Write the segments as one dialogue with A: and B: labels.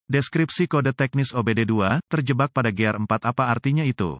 A: Deskripsi kode teknis OBD2, terjebak pada gear 4 apa artinya itu?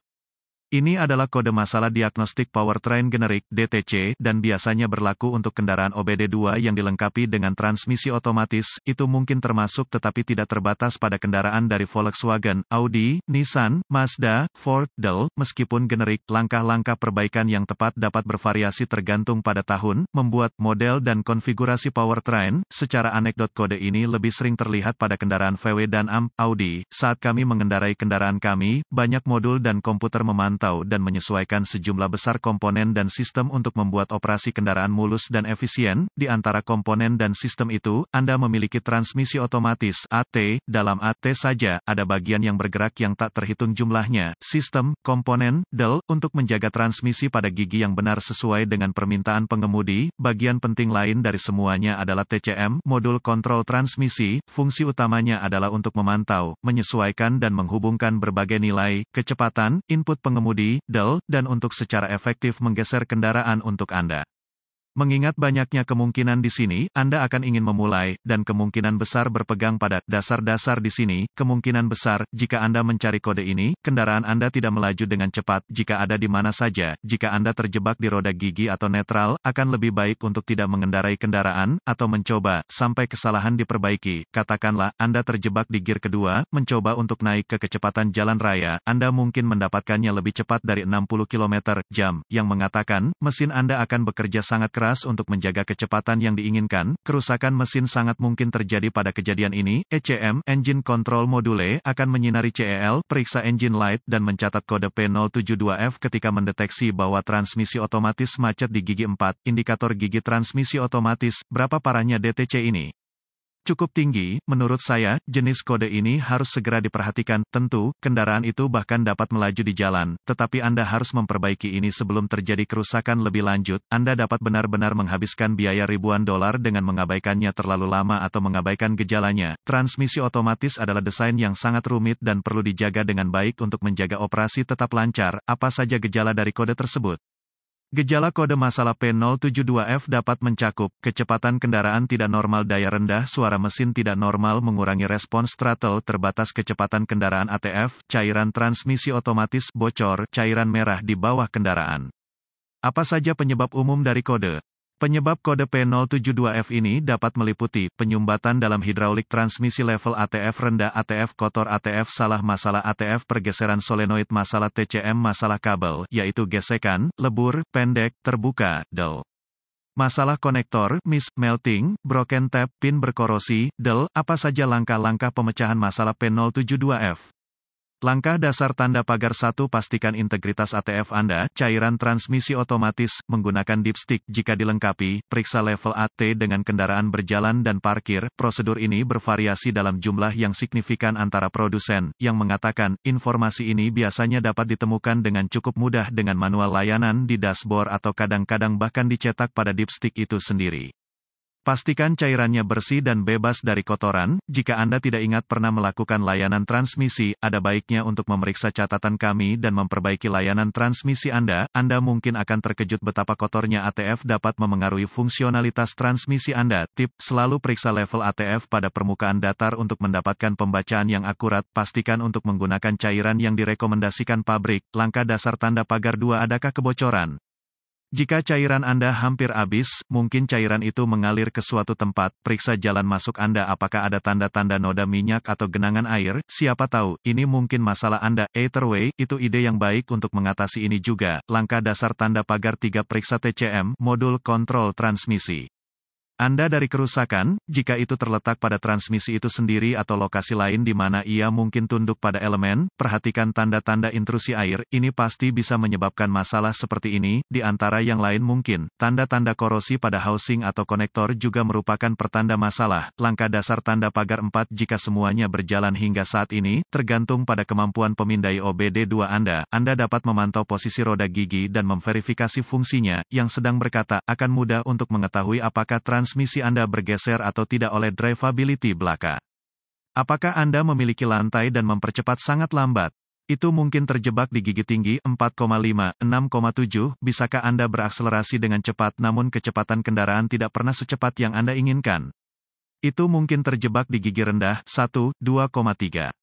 A: Ini adalah kode masalah diagnostik powertrain generik (DTC) dan biasanya berlaku untuk kendaraan OBD2 yang dilengkapi dengan transmisi otomatis. Itu mungkin termasuk tetapi tidak terbatas pada kendaraan dari Volkswagen, Audi, Nissan, Mazda, Ford, Dell. Meskipun generik, langkah-langkah perbaikan yang tepat dapat bervariasi tergantung pada tahun, membuat, model dan konfigurasi powertrain. Secara anekdot kode ini lebih sering terlihat pada kendaraan VW dan Audi. Saat kami mengendarai kendaraan kami, banyak modul dan komputer memantau dan menyesuaikan sejumlah besar komponen dan sistem untuk membuat operasi kendaraan mulus dan efisien. Di antara komponen dan sistem itu, Anda memiliki transmisi otomatis (AT). Dalam AT saja, ada bagian yang bergerak yang tak terhitung jumlahnya. Sistem, komponen, del, untuk menjaga transmisi pada gigi yang benar sesuai dengan permintaan pengemudi. Bagian penting lain dari semuanya adalah TCM, modul kontrol transmisi. Fungsi utamanya adalah untuk memantau, menyesuaikan dan menghubungkan berbagai nilai, kecepatan, input pengemudi, del, dan untuk secara efektif menggeser kendaraan untuk Anda. Mengingat banyaknya kemungkinan di sini, Anda akan ingin memulai, dan kemungkinan besar berpegang pada dasar-dasar di sini. Kemungkinan besar, jika Anda mencari kode ini, kendaraan Anda tidak melaju dengan cepat. Jika ada di mana saja, jika Anda terjebak di roda gigi atau netral, akan lebih baik untuk tidak mengendarai kendaraan, atau mencoba, sampai kesalahan diperbaiki. Katakanlah, Anda terjebak di gear kedua, mencoba untuk naik ke kecepatan jalan raya, Anda mungkin mendapatkannya lebih cepat dari 60 km/jam, yang mengatakan, mesin Anda akan bekerja sangat keras untuk menjaga kecepatan yang diinginkan. Kerusakan mesin sangat mungkin terjadi pada kejadian ini. ECM, Engine Control Module, akan menyinari CEL, periksa engine light, dan mencatat kode P072F ketika mendeteksi bahwa transmisi otomatis macet di gigi 4, indikator gigi transmisi otomatis. Berapa parahnya DTC ini? Cukup tinggi, menurut saya. Jenis kode ini harus segera diperhatikan. Tentu, kendaraan itu bahkan dapat melaju di jalan, tetapi Anda harus memperbaiki ini sebelum terjadi kerusakan lebih lanjut. Anda dapat benar-benar menghabiskan biaya ribuan dolar dengan mengabaikannya terlalu lama atau mengabaikan gejalanya. Transmisi otomatis adalah desain yang sangat rumit dan perlu dijaga dengan baik untuk menjaga operasi tetap lancar. Apa saja gejala dari kode tersebut? Gejala kode masalah P072F dapat mencakup, kecepatan kendaraan tidak normal, daya rendah, suara mesin tidak normal, mengurangi respons throttle, terbatas kecepatan kendaraan ATF, cairan transmisi otomatis bocor, cairan merah di bawah kendaraan. Apa saja penyebab umum dari kode? Penyebab kode P072F ini dapat meliputi penyumbatan dalam hidraulik transmisi level ATF rendah, ATF kotor, ATF salah, masalah ATF, pergeseran solenoid, masalah TCM, masalah kabel, yaitu gesekan, lebur, pendek, terbuka, del. Masalah konektor, melting, broken tap, pin berkorosi, del. Apa saja langkah-langkah pemecahan masalah P072F? Langkah dasar tanda pagar 1. Pastikan integritas ATF Anda, cairan transmisi otomatis, menggunakan dipstick jika dilengkapi, periksa level AT dengan kendaraan berjalan dan parkir. Prosedur ini bervariasi dalam jumlah yang signifikan antara produsen, yang mengatakan, informasi ini biasanya dapat ditemukan dengan cukup mudah dengan manual layanan di dashboard atau kadang-kadang bahkan dicetak pada dipstick itu sendiri. Pastikan cairannya bersih dan bebas dari kotoran. Jika Anda tidak ingat pernah melakukan layanan transmisi, ada baiknya untuk memeriksa catatan kami dan memperbaiki layanan transmisi Anda. Anda mungkin akan terkejut betapa kotornya ATF dapat memengaruhi fungsionalitas transmisi Anda. Tip, selalu periksa level ATF pada permukaan datar untuk mendapatkan pembacaan yang akurat. Pastikan untuk menggunakan cairan yang direkomendasikan pabrik. Langkah dasar tanda pagar 2. Adakah kebocoran? Jika cairan Anda hampir habis, mungkin cairan itu mengalir ke suatu tempat. Periksa jalan masuk Anda apakah ada tanda-tanda noda minyak atau genangan air. Siapa tahu, ini mungkin masalah Anda. Either way, itu ide yang baik untuk mengatasi ini juga. Langkah dasar tanda pagar 3. Periksa TCM, modul kontrol transmisi Anda dari kerusakan. Jika itu terletak pada transmisi itu sendiri atau lokasi lain di mana ia mungkin tunduk pada elemen, perhatikan tanda-tanda intrusi air. Ini pasti bisa menyebabkan masalah seperti ini. Di antara yang lain mungkin, tanda-tanda korosi pada housing atau konektor juga merupakan pertanda masalah. Langkah dasar tanda pagar 4. Jika semuanya berjalan hingga saat ini, tergantung pada kemampuan pemindai OBD2 Anda. Anda dapat memantau posisi roda gigi dan memverifikasi fungsinya, yang sedang berkata, akan mudah untuk mengetahui apakah transmisi Anda bergeser atau tidak oleh drivability belaka. Apakah Anda memiliki lantai dan mempercepat sangat lambat? Itu mungkin terjebak di gigi tinggi 4,5, 6,7. Bisakah Anda berakselerasi dengan cepat namun kecepatan kendaraan tidak pernah secepat yang Anda inginkan? Itu mungkin terjebak di gigi rendah, 1, 2,3.